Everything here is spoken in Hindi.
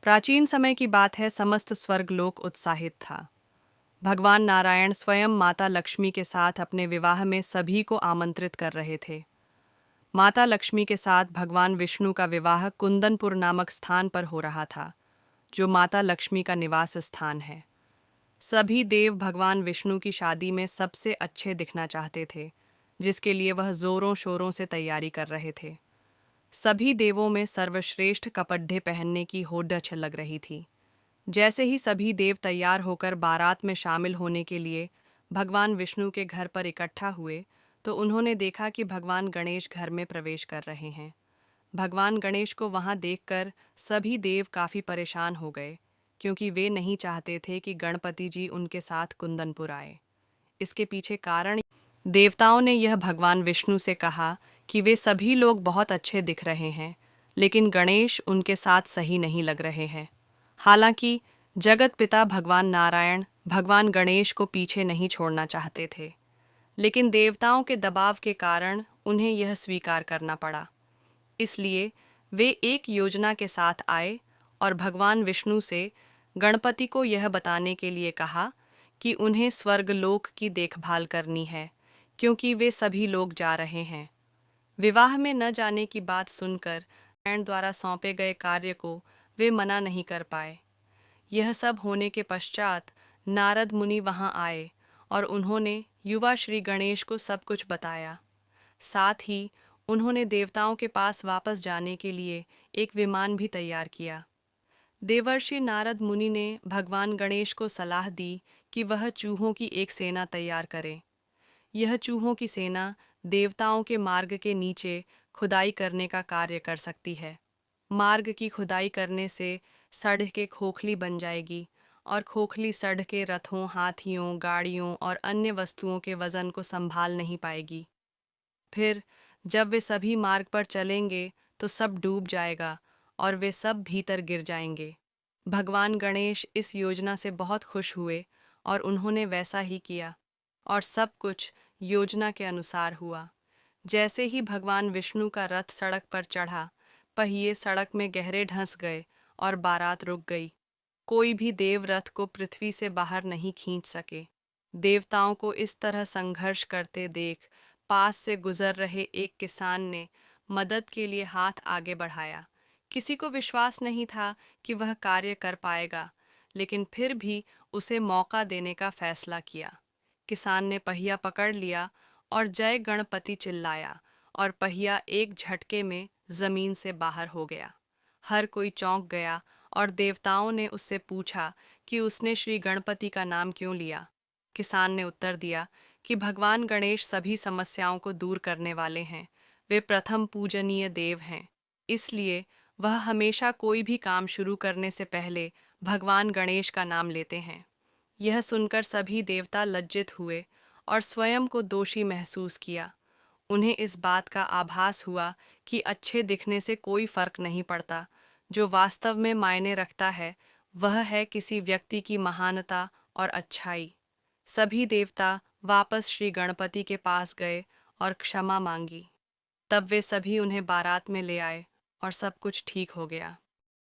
प्राचीन समय की बात है, समस्त स्वर्गलोक उत्साहित था। भगवान नारायण स्वयं माता लक्ष्मी के साथ अपने विवाह में सभी को आमंत्रित कर रहे थे। माता लक्ष्मी के साथ भगवान विष्णु का विवाह कुंदनपुर नामक स्थान पर हो रहा था, जो माता लक्ष्मी का निवास स्थान है। सभी देव भगवान विष्णु की शादी में सबसे अच्छे दिखना चाहते थे, जिसके लिए वह जोरों शोरों से तैयारी कर रहे थे। सभी देवों में सर्वश्रेष्ठ कपड़े पहनने की होड़ लग रही थी। जैसे ही सभी देव तैयार होकर बारात में शामिल होने के लिए भगवान विष्णु के घर पर इकट्ठा हुए, तो उन्होंने देखा कि भगवान गणेश घर में प्रवेश कर रहे हैं। भगवान गणेश को वहां देखकर सभी देव काफ़ी परेशान हो गए, क्योंकि वे नहीं चाहते थे कि गणपति जी उनके साथ कुंदनपुर आए। इसके पीछे कारण, देवताओं ने यह भगवान विष्णु से कहा कि वे सभी लोग बहुत अच्छे दिख रहे हैं, लेकिन गणेश उनके साथ सही नहीं लग रहे हैं। हालांकि जगत पिता भगवान नारायण भगवान गणेश को पीछे नहीं छोड़ना चाहते थे, लेकिन देवताओं के दबाव के कारण उन्हें यह स्वीकार करना पड़ा। इसलिए वे एक योजना के साथ आए और भगवान विष्णु से गणपति को यह बताने के लिए कहा कि उन्हें स्वर्गलोक की देखभाल करनी है, क्योंकि वे सभी लोग जा रहे हैं। विवाह में न जाने की बात सुनकर नारायण द्वारा सौंपे गए कार्य को वे मना नहीं कर पाए। यह सब होने के पश्चात नारद मुनि वहां आए और उन्होंने युवा श्री गणेश को सब कुछ बताया। साथ ही उन्होंने देवताओं के पास वापस जाने के लिए एक विमान भी तैयार किया। देवर्षि नारद मुनि ने भगवान गणेश को सलाह दी कि वह चूहों की एक सेना तैयार करें। यह चूहों की सेना देवताओं के मार्ग के नीचे खुदाई करने का कार्य कर सकती है। मार्ग की खुदाई करने से सड़कें खोखली बन जाएगी और खोखली सड़कें रथों, हाथियों, गाड़ियों और अन्य वस्तुओं के वजन को संभाल नहीं पाएगी। फिर जब वे सभी मार्ग पर चलेंगे तो सब डूब जाएगा और वे सब भीतर गिर जाएंगे। भगवान गणेश इस योजना से बहुत खुश हुए और उन्होंने वैसा ही किया और सब कुछ योजना के अनुसार हुआ। जैसे ही भगवान विष्णु का रथ सड़क पर चढ़ा, पहिए सड़क में गहरे धंस गए और बारात रुक गई। कोई भी देव रथ को पृथ्वी से बाहर नहीं खींच सके। देवताओं को इस तरह संघर्ष करते देख पास से गुजर रहे एक किसान ने मदद के लिए हाथ आगे बढ़ाया। किसी को विश्वास नहीं था कि वह कार्य कर पाएगा, लेकिन फिर भी उसे मौका देने का फैसला किया। किसान ने पहिया पकड़ लिया और जय गणपति चिल्लाया और पहिया एक झटके में जमीन से बाहर हो गया। हर कोई चौंक गया और देवताओं ने उससे पूछा कि उसने श्री गणपति का नाम क्यों लिया। किसान ने उत्तर दिया कि भगवान गणेश सभी समस्याओं को दूर करने वाले हैं। वे प्रथम पूजनीय देव हैं, इसलिए वह हमेशा कोई भी काम शुरू करने से पहले भगवान गणेश का नाम लेते हैं। यह सुनकर सभी देवता लज्जित हुए और स्वयं को दोषी महसूस किया। उन्हें इस बात का आभास हुआ कि अच्छे दिखने से कोई फर्क नहीं पड़ता। जो वास्तव में मायने रखता है वह है किसी व्यक्ति की महानता और अच्छाई। सभी देवता वापस श्री गणपति के पास गए और क्षमा मांगी। तब वे सभी उन्हें बारात में ले आए और सब कुछ ठीक हो गया।